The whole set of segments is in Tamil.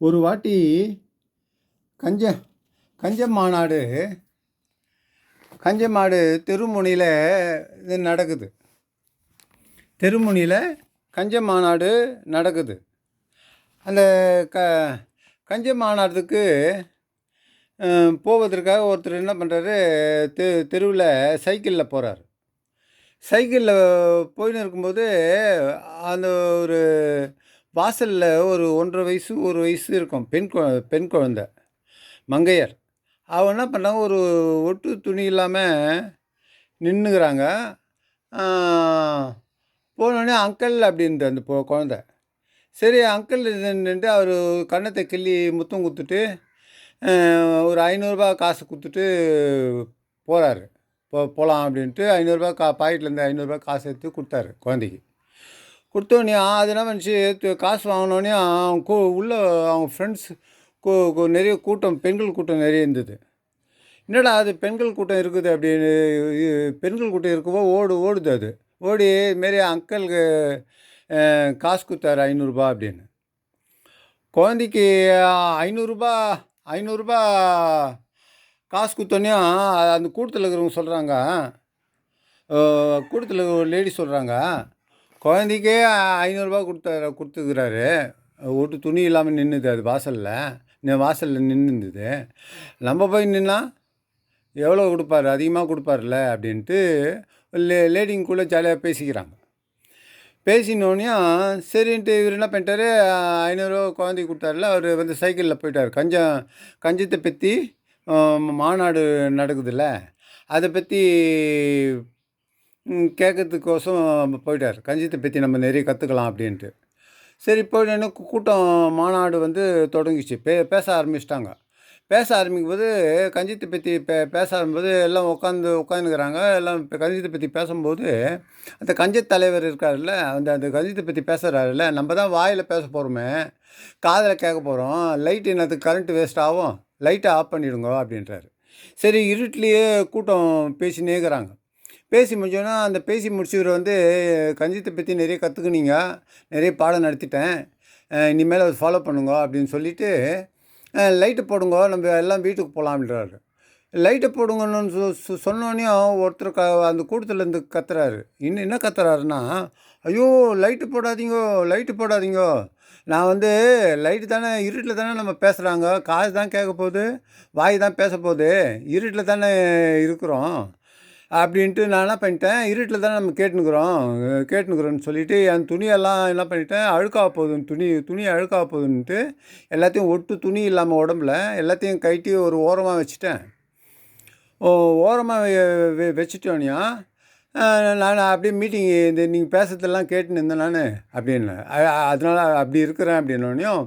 ஒரு வாட்டி கஞ்ச கஞ்ச மாநாடு கஞ்ச மாடு தெருமுனையில் இது நடக்குது. தெருமுனையில் கஞ்ச மாநாடு நடக்குது. அந்த க கஞ்ச மாநாட்டுக்கு போவதற்காக ஒருத்தர் என்ன பண்ணுறாரு, தெருவில் சைக்கிளில் போகிறார். சைக்கிளில் போயின்னு இருக்கும்போது அந்த ஒரு வாசலில் ஒரு 1.5 வயசு 1 வயசு இருக்கும் பெண் குழந்தை மங்கையர். அவன் என்ன பண்ணாங்க, ஒரு ஒட்டு துணி இல்லாமல் நின்றுக்கிறாங்க. போனோடனே அங்கிள் அப்படின்ட்டு அந்த குழந்த. சரி அங்கிள் நின்றுட்டு அவர் கன்னத்தை கிள்ளி முத்தம் கொடுத்துட்டு ஒரு 500 காசு கொடுத்துட்டு போகிறாரு. போகலாம் அப்படின்ட்டு 500 பாக்கெட்லேருந்து 500 காசு எடுத்து கொடுத்தாரு குழந்தைக்கு. கொடுத்தோடனே அது என்ன பண்ணிச்சு, காசு வாங்கினோடனே உள்ளே அவங்க ஃப்ரெண்ட்ஸ் நிறைய கூட்டம், பெண்கள் கூட்டம் நிறைய இருந்தது. என்னடா அது பெண்கள் கூட்டம் இருக்குது அப்படின்னு, பெண்கள் கூட்டம் இருக்கவோ ஓடுது. அது ஓடி இதுமாரி அங்கிளுக்கு காசு கொடுத்தாரு 500 அப்படின்னு. குழந்தைக்கு 500 காசு கொடுத்தோன்னே அந்த கூட்டத்தில் இருக்கிறவங்க சொல்கிறாங்க, கூட்டத்தில் ஒரு லேடி சொல்கிறாங்க, குழந்தைக்கே 500 கொடுத்துக்கிறாரு, ஒட்டு துணி இல்லாமல் நின்றுது அது வாசலில் நின்றுருந்தது. நம்ம போய் நின்னா எவ்வளோ கொடுப்பாரு, அதிகமாக கொடுப்பார்ல அப்படின்ட்டு லேடிங்குள்ளே ஜாலியாக பேசிக்கிறாங்க. பேசினோடனே சரின்ட்டு இவர் என்ன பண்ணிட்டாரு, 500 குழந்தைக்கு கொடுத்தாருல, அவர் வந்து சைக்கிளில் போயிட்டார். கஞ்சத்தை பற்றி மாநாடு நடக்குதுல்ல, அதை பற்றி கேட்கறதுக்கோசம் போயிட்டார். கஞ்சத்தை பற்றி நம்ம நிறைய கற்றுக்கலாம் அப்படின்ட்டு. சரி போயிட்டு கூட்டம் மாநாடு வந்து தொடங்கிச்சு. பேச ஆரம்பிச்சிட்டாங்க. பேச ஆரம்பிக்கும்போது கஞ்சத்தை பற்றி பேச ஆரம்பிக்கும்போது எல்லாம் உட்காந்துக்கிறாங்க. எல்லாம் கஞ்சத்தை பற்றி பேசும்போது அந்த கஞ்சத் தலைவர் இருக்காருல்ல, அந்த கஞ்சத்தை பற்றி பேசுகிறாருல்ல, நம்ம தான் வாயில் பேச போகிறோமே, காதில் கேட்க போகிறோம், லைட் என்னத்துக்கு கரண்ட்டு வேஸ்ட் ஆகும், லைட்டை ஆஃப் பண்ணிவிடுங்க அப்படின்றாரு. சரி இருட்டிலேயே கூட்டம் பேசினே இருக்கிறாங்க. பேசி முடிச்சோன்னா அந்த பேசி முடிச்சவர் வந்து, கஞ்சத்தை பற்றி நிறைய கற்றுக்குனீங்க, நிறைய பாடம் நடத்திட்டேன், இனிமேல் அதை ஃபாலோ பண்ணுங்க அப்படின்னு சொல்லிவிட்டு லைட்டு போடுங்க, நம்ம எல்லாம் வீட்டுக்கு போகலாம் அப்படின்றாரு. லைட்டை போடுங்கன்னு சொன்னோன்னே ஒருத்தர் அந்த கூட்டத்துலேருந்து கத்துறாரு. இன்னும் என்ன கத்துறாருன்னா, ஐயோ லைட்டு போடாதீங்கோ, நான் வந்து லைட்டு தானே, இருட்டில் தானே நம்ம பேசுகிறாங்க, காது தான் கேட்க போகுது, வாய் தான் பேச போகுது, இருட்டில் தானே இருக்கிறோம் அப்படின்ட்டு நான் என்ன பண்ணிட்டேன், இருட்டில் தானே நம்ம கேட்டுனுக்குறோன்னு சொல்லிவிட்டு என் துணியெல்லாம் என்ன பண்ணிட்டேன், அழுக்காக போகுதுன்னு துணி அழுக்காக போகுதுன்ட்டு எல்லாத்தையும் ஒட்டு துணி இல்லாமல் உடம்புல எல்லாத்தையும் கழட்டி ஒரு ஓரமாக வச்சுட்டேன். ஓரமாக வச்சுட்டோனியா நான் அப்படியே மீட்டிங் நீங்கள் பேசுறதெல்லாம் கேட்டுன்னு இருந்தேன் நான் அப்படின்னு, அதனால் அப்படி இருக்கிறேன் அப்படின்னோடனையும்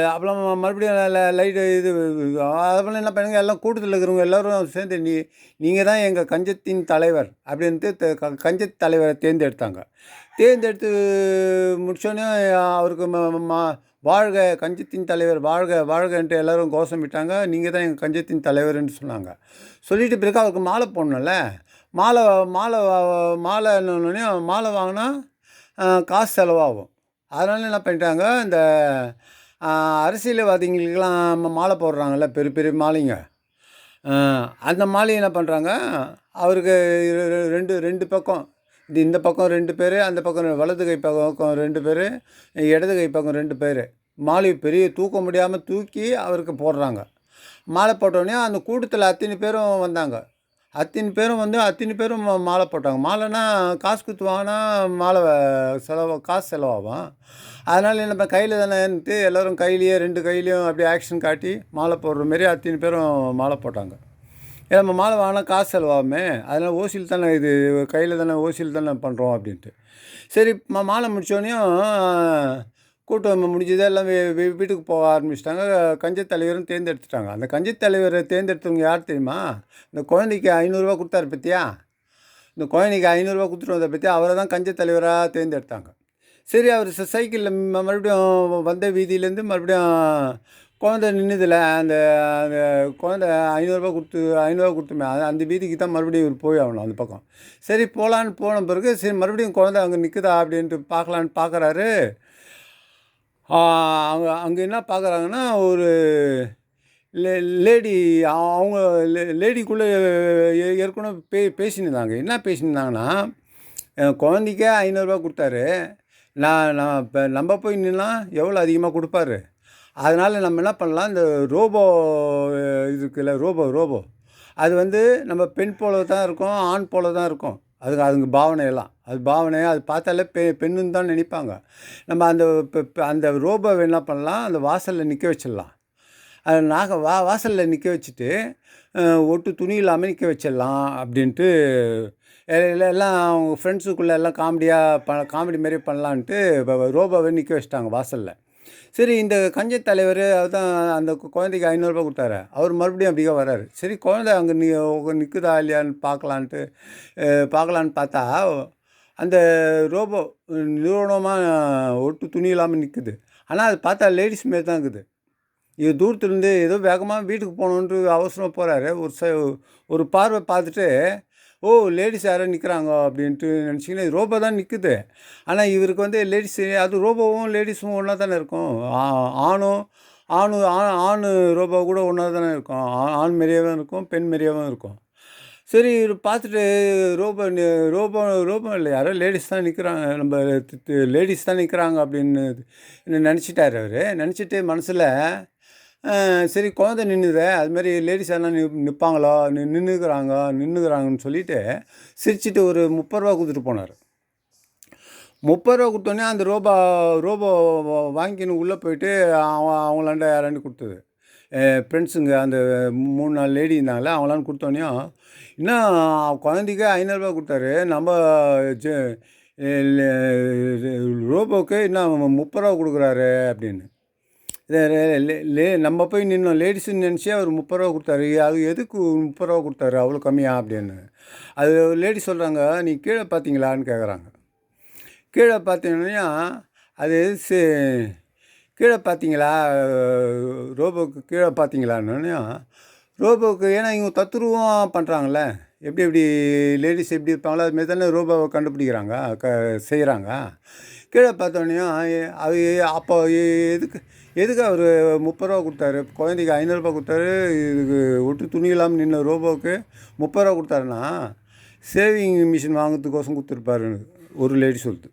அப்புறம் மறுபடியும் லைட்டு இது அதெல்லாம் என்ன பண்ணுங்க, எல்லாம் கூட்டத்தில் இருக்கிறவங்க எல்லோரும் சேர்ந்து நீங்கள் தான் எங்கள் கஞ்சத்தின் தலைவர் அப்படின்ட்டு கஞ்சத் தலைவரை தேர்ந்தெடுத்து முடித்தோடனே அவருக்கு வாழ்க கஞ்சத்தின் தலைவர், வாழ்கன்ட்டு எல்லோரும் கோஷமிட்டாங்க. நீங்கள் தான் எங்கள் கஞ்சத்தின் தலைவர்னு சொன்னாங்க. சொல்லிட்டு பிறகு அவருக்கு மாலை போடணும்ல, மாலைன்னொடனே மாலை வாங்கினா காசு செலவாகும். அதனால என்ன பண்ணிட்டாங்க, இந்த அரசியல்வாதிகளுக்கெல்லாம் மாலை போடுறாங்கல்ல, பெரிய பெரிய மாலைங்க, அந்த மாலையை என்ன பண்ணுறாங்க, அவருக்கு ரெண்டு பக்கம், இந்த பக்கம் 2 பேர், அந்த பக்கம் வலது கை பக்கம் 2 பேர், இடது கை பக்கம் 2 பேர் மாலை பெரிய தூக்க முடியாமல் தூக்கி அவருக்கு போடுறாங்க. மாலை போட்டோடனே அந்த கூட்டத்தில் அத்தனை பேரும் வந்தாங்க. அத்தனை பேரும் மாலை போட்டாங்க. மாலைனா காசு கொடுத்து வாங்கினா மாலை காசு செலவாகும். அதனால் நம்ம கையில் தானேன்ட்டு எல்லோரும் கையிலேயே 2 கையிலையும் அப்படியே ஆக்ஷன் காட்டி மாலை போடுற மாரி அத்தனை பேரும் மாலை போட்டாங்க. ஏன்னா நம்ம மாலை வாங்கினா காசு செலவாகுமே, அதனால் ஓசியில் தானே, இது கையில் தானே, ஓசியில் தானே பண்ணுறோம் அப்படின்ட்டு. சரி மாலை முடித்தோடனையும் கூட்டம் முடிஞ்சது, எல்லாம் வீட்டுக்கு போக ஆரம்பிச்சிட்டாங்க. கஞ்சத் தலைவரும் தேர்ந்தெடுத்துட்டாங்க. அந்த கஞ்சத் தலைவரை தேர்ந்தெடுத்தவங்க யார் தெரியுமா, இந்த குழந்தைக்கு 500 கொடுத்தாரு பற்றியா, இந்த குழந்தைக்கு 500 கொடுத்துட்டு வந்த பற்றியா, அவரை தான் கஞ்சத் தலைவராக தேர்ந்தெடுத்தாங்க. சரி அவர் சைக்கிளில் மறுபடியும் வந்த வீதியிலேருந்து மறுபடியும் குழந்தை நின்றுதில்ல, அந்த அந்த குழந்தை 500 கொடுத்துமே அந்த வீதிக்கு தான் மறுபடியும் இவர் போய் ஆகணும் அந்த பக்கம். சரி போகலான்னு போன பிறகு சரி மறுபடியும் குழந்தை அங்கே நிற்குதா அப்படின்ட்டு பார்க்கலான்னு பார்க்குறாரு. அங்கே அங்கே என்ன பார்க்குறாங்கன்னா, ஒரு லே லேடி அவங்க லேடிக்குள்ளே ஏற்கனவே பேசினிருந்தாங்க. என்ன பேசினிருந்தாங்கன்னா, குழந்தைக்கே ரூ. 500 குடுத்தாரு. நான் இப்ப நம்ம போய் நின்னா எவ்வளோ அதிகமா குடுப்பாரு. அதனால நம்ம என்ன பண்ணலாம், இந்த ரோபோ இது இருக்குல்ல, ரோபோ. அது வந்து நம்ம பெண் போல தான் இருக்கும், ஆண் போல தான் இருக்கும். அதுங்க பாவனையெல்லாம். அது பாவனை அது பார்த்தாலே பெண்ணுன்னு தான் நினைப்பாங்க. நம்ம அந்த அந்த ரோபோவ என்ன பண்ணலாம், அந்த வாசல்ல நிக்க வச்சிடலாம். அது வாசல்ல நிக்க வச்சுட்டு, ஒட்டு துணி இல்லாம நிக்க வச்சிடலாம் அப்படின்ட்டு எல்லாம் அவங்க ஃப்ரெண்ட்ஸுக்குள்ள எல்லாம் காமெடி மாரி பண்ணலான்ட்டு ரோபோவ நிக்க வச்சுட்டாங்க வாசல்ல. சரி, இந்த கஞ்சத் தலைவர் அதான் அந்த குழந்தைக்கு ரூ. 500 குடுத்தாரே, அவர் மறுபடியும் அப்படியே வராரு. சரி, குழந்தை அங்கே நிற்குதா இல்லையான்னு பார்க்கலான்னு பார்த்தா, அந்த ரோபோ நிறுவனமா ஒட்டு துணி இல்லாமல் நிற்குது. ஆனால் அது பார்த்தா லேடிஸ் மாரி தான் இருக்குது. இது தூரத்துலேருந்து ஏதோ வேகமாக வீட்டுக்கு போகணுன்ட்டு அவசரமாக போகிறாரு. ஒரு பார்வை பார்த்துட்டு, ஓ, லேடிஸ் யாரோ நிற்கிறாங்க அப்படின்ட்டு நினச்சிக்கின்னு ரோபோ தான் நிற்குது. ஆனால் இவருக்கு வந்து லேடிஸு, அது ரோபோவும் லேடிஸும் ஒன்றா தானே இருக்கும். ஆணும் ஆணு ஆண் ரோபோ கூட ஒன்றா தானே இருக்கும். ஆண் மாரியாவும் இருக்கும், பெண் மாரியாவும் இருக்கும். சரி, இவர் பார்த்துட்டு ரோபோ ரோபோ ரோபோ இல்லை, யாரோ லேடிஸ் தான் நிற்கிறாங்க, நம்ம லேடிஸ் தான் நிற்கிறாங்க அப்படின்னு நினச்சிட்டாரு அவர். நினச்சிட்டு மனசில், சரி குழந்தை நின்றுதே, அதுமாரி லேடிஸ் எல்லாம் நிற்பாங்களோ, நின்றுக்கிறாங்கன்னு சொல்லிட்டு சிரிச்சிட்டு ஒரு ரூ. 30 கொடுத்துட்டு போனார். ரூ. 30 கொடுத்தோன்னே அந்த ரோபோ வாங்கிக்கின்னு உள்ளே போயிட்டு அவங்களாண்ட யாராண்டி கொடுத்தது. ஃப்ரெண்ட்ஸுங்க அந்த 3 4 லேடி இருந்தாங்களே, அவங்களான்னு கொடுத்தோன்னையும், இன்னும் குழந்தைக்கே ரூ. 500 கொடுத்தாரு, நம்ம ஜ ரோபோவுக்கு இன்னும் ரூ. 30 கொடுக்குறாரு அப்படின்னு. நம்ம போய் நின்னோம், லேடிஸுன்னு நினச்சி அவர் ரூ. 30 கொடுத்தாரு. அது எதுக்கு ரூ. 30 கொடுத்தாரு அவ்வளோ கம்மியா அப்படின்னு. அது லேடி சொல்கிறாங்க, நீ கீழே பார்த்தீங்களான்னு கேட்குறாங்க. கீழே பார்த்தீங்கன்னா அது கீழே பார்த்தீங்களா, ரோபோவுக்கு கீழே பார்த்தீங்களான்னோன்னையும், ரோபோவுக்கு ஏன்னா இவங்க தத்துருவம் பண்ணுறாங்களே, எப்படி லேடிஸ் எப்படி இருப்பாங்களோ அதுமாரி தானே ரோபோவை கண்டுபிடிக்கிறாங்க, செய்கிறாங்க. கீழே பார்த்தோன்னையும் அது அப்போ எதுக்கு அவர் ரூ. 30 கொடுத்தாரு, குழந்தைக்கு ரூ. 500 கொடுத்தாரு, இதுக்கு ஒட்டு துணி இல்லாமல் நின்ன ரோபோவுக்கு ரூ. 30 கொடுத்தாருன்னா, சேவிங் மிஷின் வாங்கிறதுக்கோசம் கொடுத்துருப்பாருன்னு ஒரு லேடி சொல்லுது.